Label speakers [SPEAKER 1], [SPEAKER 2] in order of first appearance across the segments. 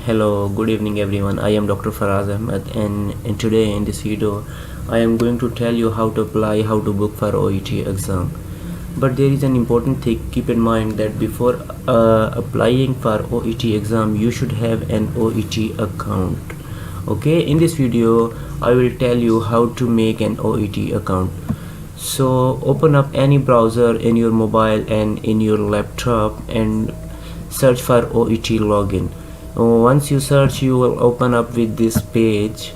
[SPEAKER 1] Hello, good evening everyone. I am Dr. Faraz Ahmad, and today in this video I am going to tell you how to apply, how to book for OET exam. But there is an important thing, keep in mind that before applying for OET exam you should have an OET account. Okay, in this video I will tell you how to make an OET account. So open up any browser in your mobile and in your laptop and search for OET login. Once you search, you will open up with this page.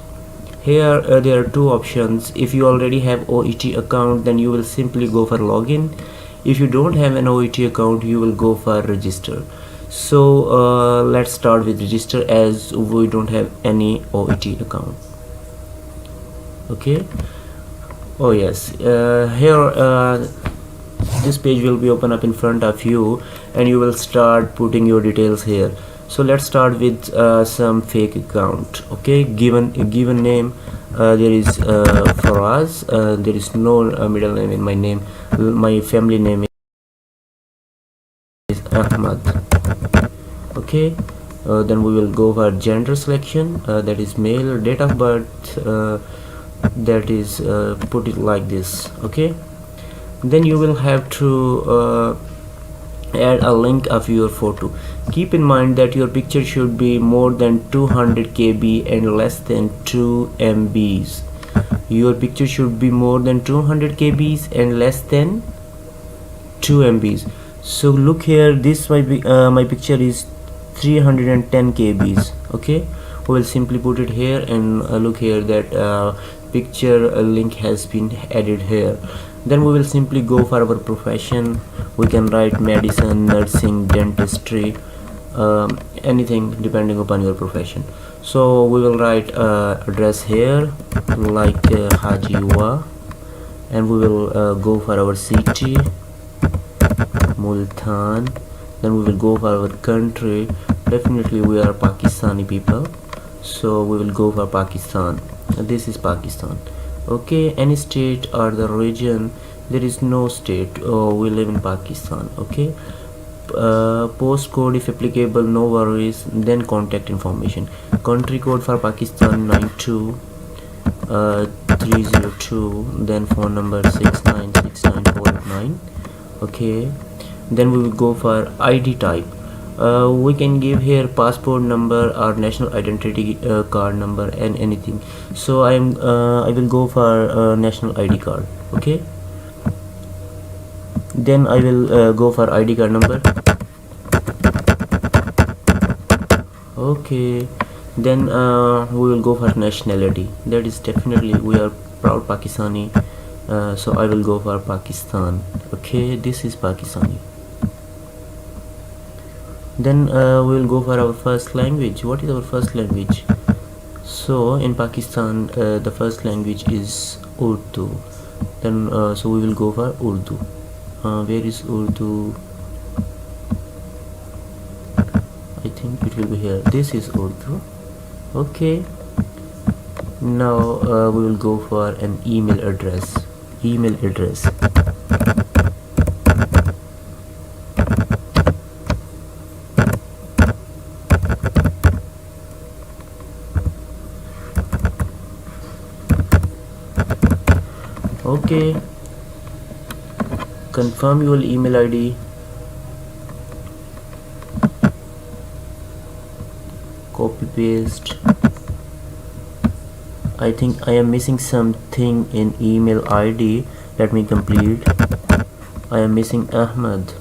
[SPEAKER 1] Here there are two options. If you already have OET account, then you will simply go for login. If you don't have an OET account, you will go for register. So let's start with register, as we don't have any OET account. Okay. Oh yes, here this page will be open up in front of you and you will start putting your details here. So let's start with some fake account. Okay, given name, there is Faraz. There is no middle name in my name. My family name is Ahmad. Okay, then we will go for gender selection, that is male. Date of birth, that is put it like this. Okay, then you will have to add a link of your photo. Keep in mind that your picture should be more than 200 KB and less than 2 MBs. Your picture should be more than 200 KBs and less than 2 MBs. So look here, this my picture is 310 KBs. Okay, we will simply put it here, and look here that picture link has been added here. Then we will simply go for our profession. We can write medicine, nursing, dentistry, anything depending upon your profession. So we will write address here like Hajiwa, and we will go for our city, Multan. Then we will go for our country. Definitely we are Pakistani people, so we will go for Pakistan. This is Pakistan. Okay, any state or the region, there is no state. We live in Pakistan. Okay, postcode if applicable, no worries. Then contact information. Country code for Pakistan 92302. Then phone number 6969489. Okay, then we will go for ID type. We can give here passport number or national identity card number and anything. So I will go for national ID card. Okay, then I will go for ID card number. Okay, then we will go for nationality. That is definitely we are proud Pakistani, so I will go for Pakistan. Okay, this is Pakistani. Then we will go for our first language. What is our first language? So in Pakistan the first language is Urdu. Then so we will go for Urdu. Where is Urdu? I think it will be here. This is Urdu. Okay, now we will go for an email address. Okay, confirm your email ID. Copy paste. I think I am missing something in email ID. Let me complete. I am missing Ahmad.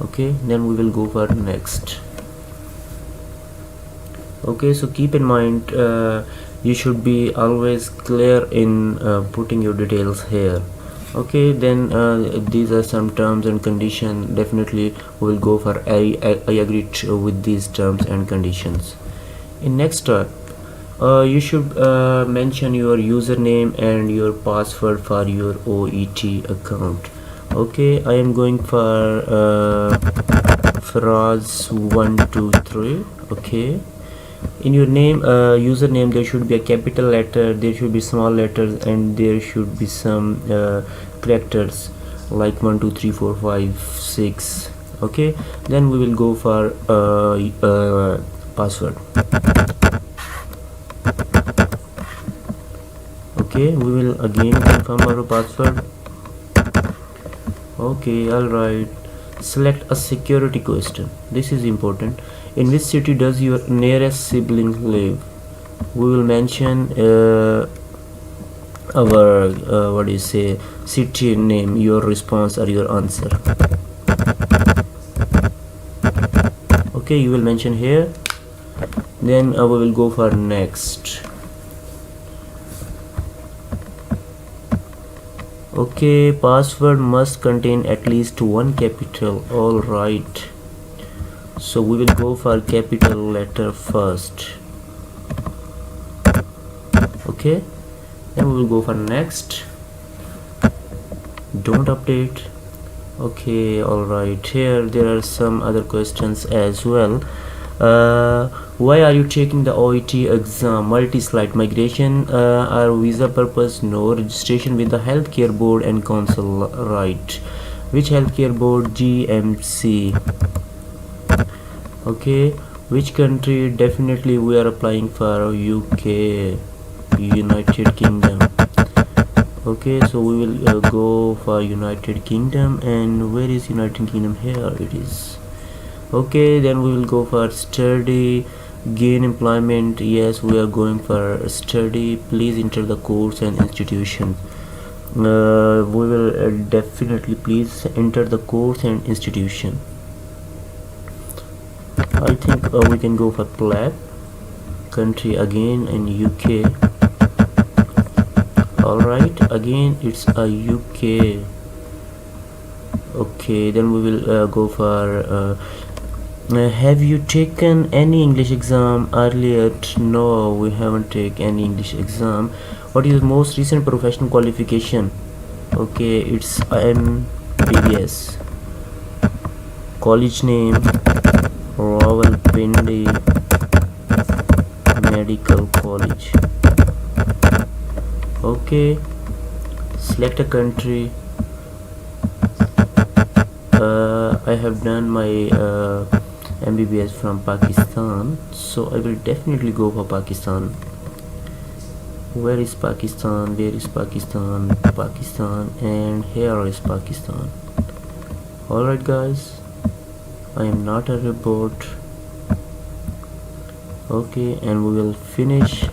[SPEAKER 1] Okay, then we will go for next. Okay, so keep in mind you should be always clear in putting your details here. Okay, then these are some terms and conditions. Definitely we will go for I agree with these terms and conditions. In next step, you should mention your username and your password for your OET account. Okay, I am going for Faraz123. Okay, in your name username there should be a capital letter, there should be small letters, and there should be some characters like 1 2 3 4 5 6 Okay, then we will go for password. Okay, we will again confirm our password. Okay, alright. Select a security question. This is important. In which city does your nearest sibling live? We will mention our what do you say, city name, your response or your answer. Okay, you will mention here. Then we will go for next. Okay, password must contain at least one capital. All right, so we will go for capital letter first. Okay, then we will go for next. Don't update. Okay, all right, here there are some other questions as well. Why are you taking the OET exam? Multi-slide migration or visa purpose? No. Registration with the healthcare board and council. Right. Which healthcare board? GMC. Okay. Which country? Definitely we are applying for UK, United Kingdom. Okay, so we will go for United Kingdom. And where is United Kingdom? Here it is. Okay, then we will go for study, gain employment. Yes, we are going for study. Please enter the course and institution. We will definitely please enter the course and institution. I think we can go for PLAB. Country again in UK. Alright, again it's a UK. Okay, then we will go for have you taken any English exam earlier? No, we haven't taken any English exam. What is the most recent professional qualification? Okay, it's MBBS. College name Rawalpindi Medical College. Okay, select a country. I have done my MBBS from Pakistan, so I will definitely go for Pakistan. Where is Pakistan? Where is Pakistan? Pakistan, and here is Pakistan. Alright guys, I am not a robot. Okay, and we will finish.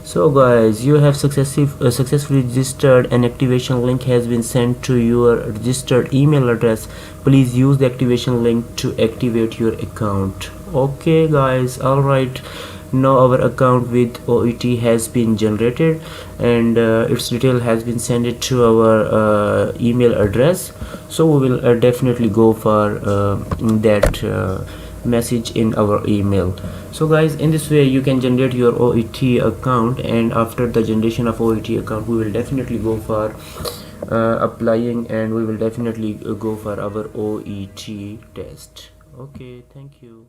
[SPEAKER 1] So guys, you have successfully registered. An activation link has been sent to your registered email address. Please use the activation link to activate your account. Okay guys, alright, now our account with OET has been generated, and its detail has been sent to our email address. So we will definitely go for that message in our email. So guys, in this way you can generate your OET account, and after the generation of OET account we will definitely go for applying, and we will definitely go for our OET test. Okay, thank you.